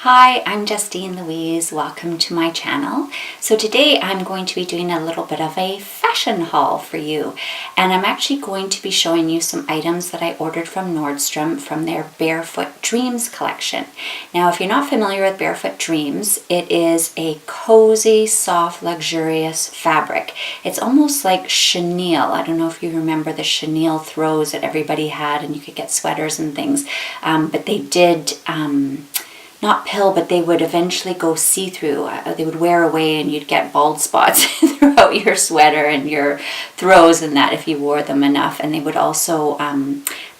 Hi, I'm Justine Louise. Welcome to my channel. So today I'm going to be doing a little bit of a fashion haul for you. And I'm actually going to be showing you some items that I ordered from Nordstrom from their Barefoot Dreams collection. Now, if you're not familiar with Barefoot Dreams, it is a cozy, soft, luxurious fabric. It's almost like chenille. I don't know if you remember the chenille throws that everybody had and you could get sweaters and things. But they did... not pill, but they would eventually go see-through. They would wear away and you'd get bald spots throughout your sweater and your throws and that if you wore them enough. And they would also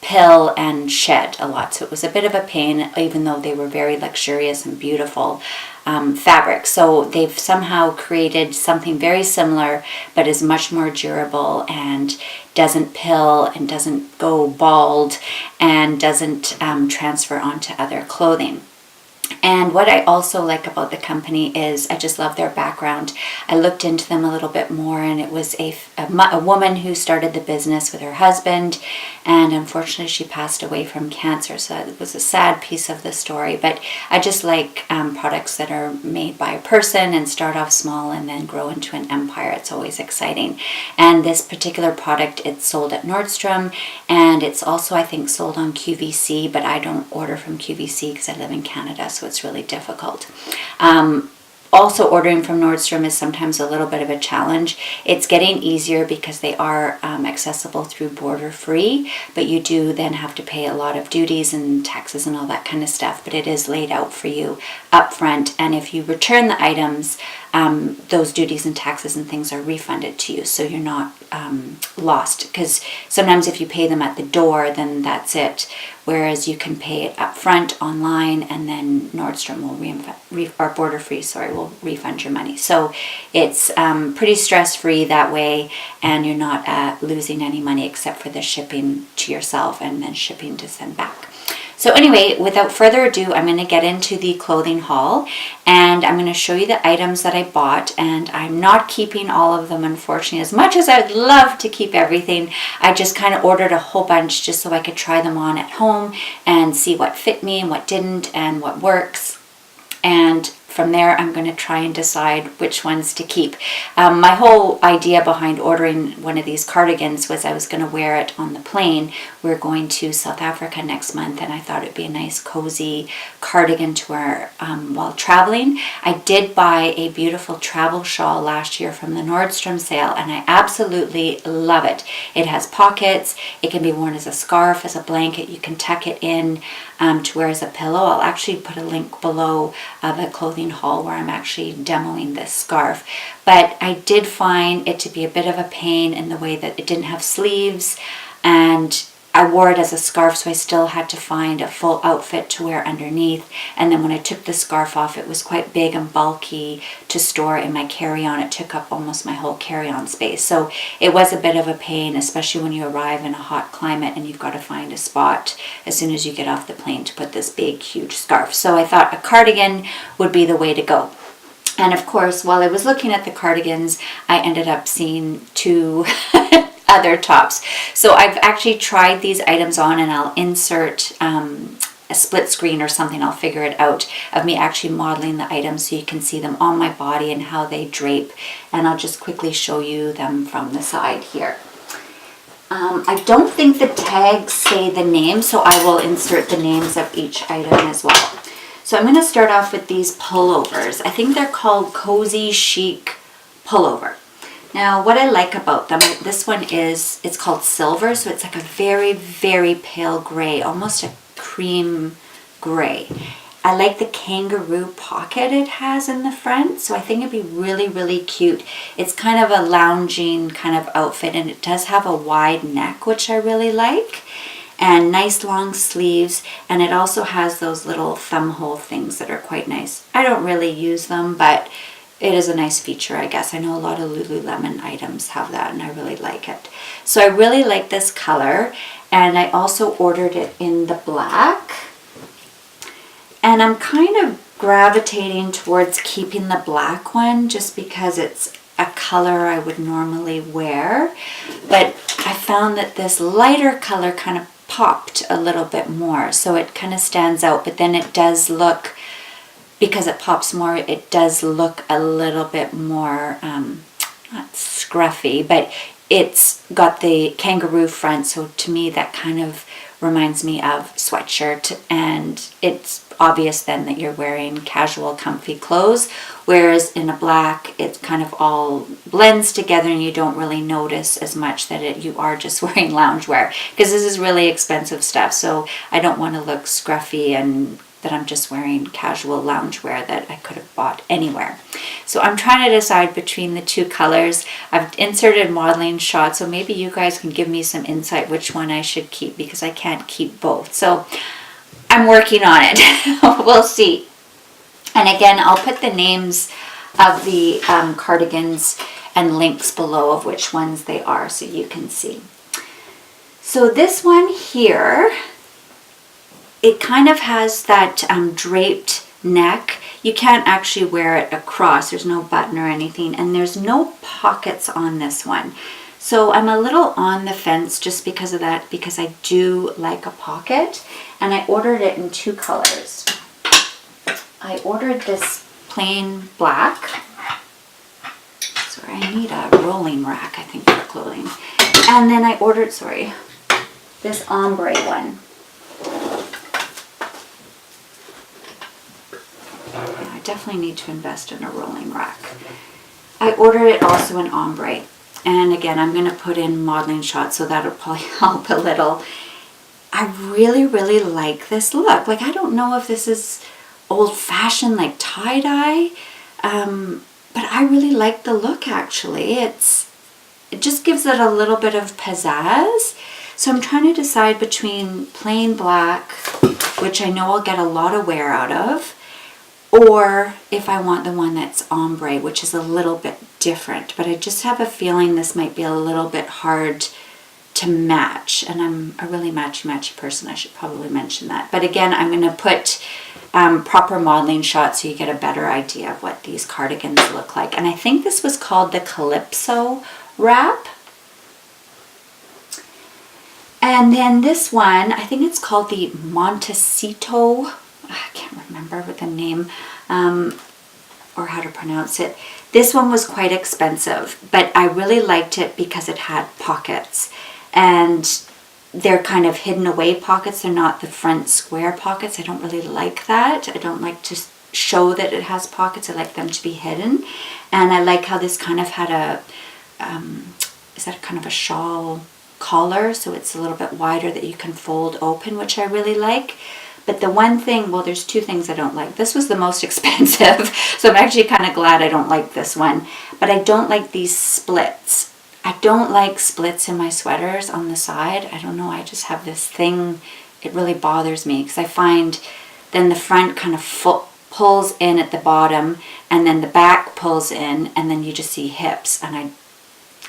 pill and shed a lot. So it was a bit of a pain, even though they were very luxurious and beautiful fabric. So they've somehow created something very similar, but is much more durable and doesn't pill and doesn't go bald and doesn't transfer onto other clothing. And what I also like about the company is I just love their background. I looked into them a little bit more, and it was a woman who started the business with her husband, and unfortunately she passed away from cancer, so it was a sad piece of the story. But I just like products that are made by a person and start off small and then grow into an empire. It's always exciting. And this particular product, it's sold at Nordstrom, and it's also, I think, sold on QVC, but I don't order from QVC because I live in Canada, so it's really difficult. Also, ordering from Nordstrom is sometimes a little bit of a challenge. It's getting easier because they are accessible through border free, but you do then have to pay a lot of duties and taxes and all that kind of stuff, but it is laid out for you up front, and if you return the items, those duties and taxes and things are refunded to you, so you're not lost, because sometimes if you pay them at the door, then that's it, whereas you can pay it up front online, and then Nordstrom will or border free, sorry, will refund your money. So it's pretty stress-free that way, and you're not losing any money except for the shipping to yourself and then shipping to send back. So anyway, without further ado, I'm going to get into the clothing haul, and I'm going to show you the items that I bought, and I'm not keeping all of them, unfortunately. As much as I'd love to keep everything, I just kind of ordered a whole bunch just so I could try them on at home and see what fit me and what didn't and what works. And from there, I'm going to try and decide which ones to keep. My whole idea behind ordering one of these cardigans was I was going to wear it on the plane. We're going to South Africa next month, and I thought it'd be a nice cozy cardigan to wear while traveling. I did buy a beautiful travel shawl last year from the Nordstrom sale, and I absolutely love it. It has pockets. It can be worn as a scarf, as a blanket. You can tuck it in to wear as a pillow. I'll actually put a link below of a clothing haul where I'm actually demoing this scarf. But I did find it to be a bit of a pain in the way that it didn't have sleeves, and I wore it as a scarf, so I still had to find a full outfit to wear underneath. And then when I took the scarf off, it was quite big and bulky to store in my carry-on. It took up almost my whole carry-on space. So it was a bit of a pain, especially when you arrive in a hot climate and you've got to find a spot as soon as you get off the plane to put this big, huge scarf. So I thought a cardigan would be the way to go. And of course, while I was looking at the cardigans, I ended up seeing two other tops. So I've actually tried these items on, and I'll insert a split screen or something, I'll figure it out, of me actually modeling the items so you can see them on my body and how they drape. And I'll just quickly show you them from the side here. I don't think the tags say the name, so I will insert the names of each item as well. So I'm going to start off with these pullovers. I think they're called COZYCHIC pullover. Now, what I like about them, this one is, it's called silver, so it's like a very, very pale gray, almost a cream gray. I like the kangaroo pocket it has in the front, so I think it'd be really, really cute. It's kind of a lounging kind of outfit, and it does have a wide neck, which I really like, and nice long sleeves, and it also has those little thumb hole things that are quite nice. I don't really use them, but it is a nice feature, I guess. I know a lot of Lululemon items have that, and I really like it. So I really like this color, and I also ordered it in the black. And I'm kind of gravitating towards keeping the black one just because it's a color I would normally wear. But I found that this lighter color kind of popped a little bit more, so it kind of stands out, but then it does look because it pops more, it does look a little bit more, not scruffy, but it's got the kangaroo front, so to me that kind of reminds me of sweatshirt, and it's obvious then that you're wearing casual comfy clothes, whereas in a black it kind of all blends together and you don't really notice as much that you are just wearing loungewear, because this is really expensive stuff, so I don't want to look scruffy and that I'm just wearing casual loungewear that I could have bought anywhere. So I'm trying to decide between the two colors. I've inserted modeling shots, so maybe you guys can give me some insight which one I should keep, because I can't keep both. So I'm working on it. We'll see. And again, I'll put the names of the cardigans and links below of which ones they are so you can see. So this one here, it kind of has that draped neck. You can't actually wear it across. There's no button or anything, and there's no pockets on this one. So I'm a little on the fence just because of that, because I do like a pocket, and I ordered it in two colors. I ordered this plain black. Sorry, I need a rolling rack, I think, for clothing. And then I ordered, this ombre one. I definitely need to invest in a rolling rack. I ordered it also in ombre. And again, I'm going to put in modeling shots, so that'll probably help a little. I really, really like this look. Like, I don't know if this is old-fashioned, like tie-dye, but I really like the look, actually. It just gives it a little bit of pizzazz. So I'm trying to decide between plain black, which I know I'll get a lot of wear out of, or if I want the one that's ombre, which is a little bit different. But I just have a feeling this might be a little bit hard to match, and I'm a really matchy person. I should probably mention that. But again, I'm going to put proper modeling shots so you get a better idea of what these cardigans look like. And I think this was called the CALYPSO wrap. And then this one, I think it's called the MONTECITO. I can't remember what the name or how to pronounce it. This one was quite expensive, but I really liked it because it had pockets, and they're kind of hidden away pockets. They're not the front square pockets. I don't really like that. I don't like to show that it has pockets. I like them to be hidden. And I like how this kind of had a, is that kind of a shawl collar? So it's a little bit wider that you can fold open, which I really like. But the one thing, well, there's two things I don't like. This was the most expensive, so I'm actually kind of glad I don't like this one. But I don't like these splits. I don't like splits in my sweaters on the side. I don't know, I just have this thing, it really bothers me, because I find then the front kind of pulls in at the bottom, and then the back pulls in, and then you just see hips, and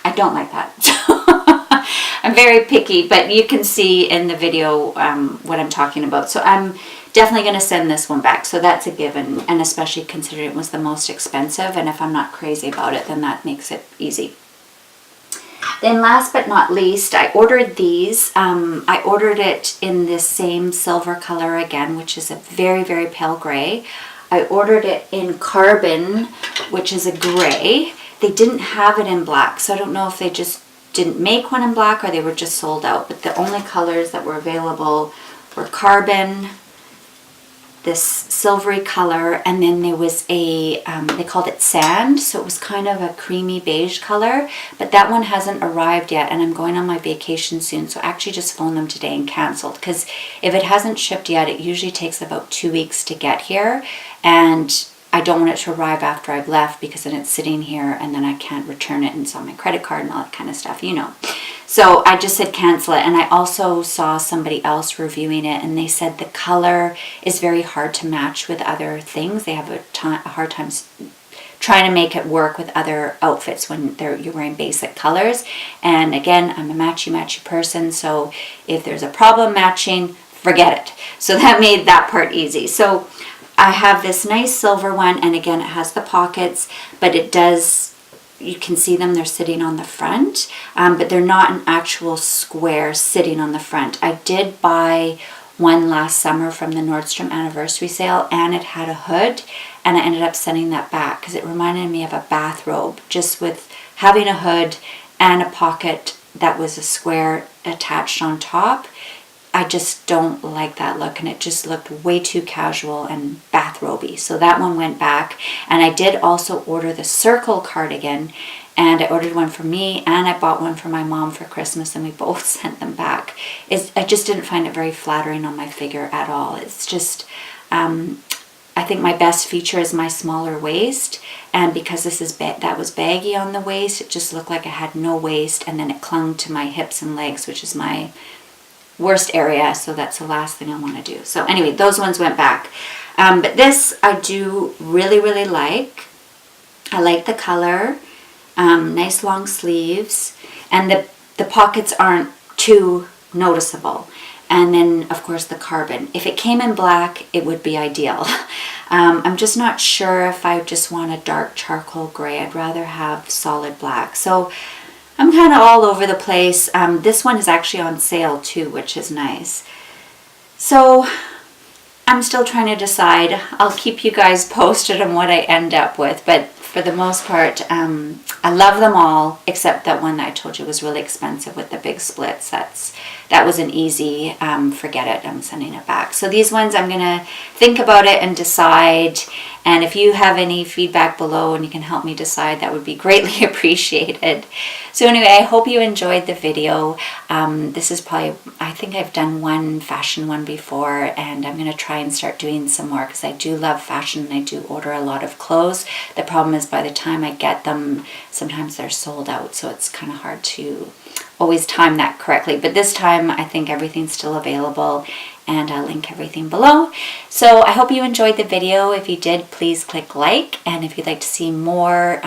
I don't like that. I'm very picky, but you can see in the video what I'm talking about. So I'm definitely going to send this one back. So that's a given, and especially considering it was the most expensive, and if I'm not crazy about it, then that makes it easy. Then last but not least, I ordered these. I ordered it in this same silver color again, which is a very, very pale gray. I ordered it in carbon, which is a gray. They didn't have it in black, so I don't know if they just didn't make one in black or they were just sold out, but the only colors that were available were carbon, this silvery color, and then there was a, they called it sand, so it was kind of a creamy beige color, but that one hasn't arrived yet, and I'm going on my vacation soon, so I actually just phoned them today and canceled, because if it hasn't shipped yet, it usually takes about 2 weeks to get here, and I don't want it to arrive after I've left, because then it's sitting here and then I can't return it, and it's on my credit card and all that kind of stuff, you know. So I just said cancel it, and I also saw somebody else reviewing it, and they said the color is very hard to match with other things. They have a hard time trying to make it work with other outfits when you're wearing basic colors. And again, I'm a matchy person, so if there's a problem matching, forget it. So that made that part easy. So I have this nice silver one, and again, it has the pockets, but it does, you can see them, they're sitting on the front, but they're not an actual square sitting on the front. I did buy one last summer from the Nordstrom anniversary sale, and it had a hood, and I ended up sending that back because it reminded me of a bathrobe, just with having a hood and a pocket that was a square attached on top. I just don't like that look, and it just looked way too casual and bathrobe-y. So that one went back. And I did also order the circle cardigan, and I ordered one for me and I bought one for my mom for Christmas, and we both sent them back. I just didn't find it very flattering on my figure at all. It's just, I think my best feature is my smaller waist, and because this is that was baggy on the waist, it just looked like I had no waist, and then it clung to my hips and legs, which is my worst area, so that's the last thing I want to do. So anyway, those ones went back. But this I do really, really like. I like the color. Nice long sleeves, and the pockets aren't too noticeable. And then of course the carbon. If it came in black, it would be ideal. I'm just not sure if I just want a dark charcoal gray. I'd rather have solid black. So I'm kind of all over the place. This one is actually on sale too, which is nice. So I'm still trying to decide. I'll keep you guys posted on what I end up with, but for the most part, I love them all, except that one that I told you was really expensive with the big splits. That was an easy, forget it, I'm sending it back. So these ones I'm gonna think about it and decide, and if you have any feedback below and you can help me decide, that would be greatly appreciated. So anyway, I hope you enjoyed the video. This is probably, I think I've done one fashion one before, and I'm gonna try and start doing some more because I do love fashion and I do order a lot of clothes. The problem is by the time I get them, sometimes they're sold out, so it's kind of hard to always time that correctly. But this time I think everything's still available, and I'll link everything below. So I hope you enjoyed the video. If you did, please click like, and if you'd like to see more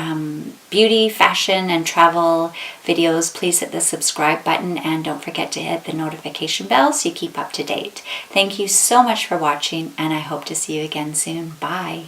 beauty, fashion, and travel videos, please hit the subscribe button, and don't forget to hit the notification bell so you keep up to date. Thank you so much for watching, and I hope to see you again soon. Bye.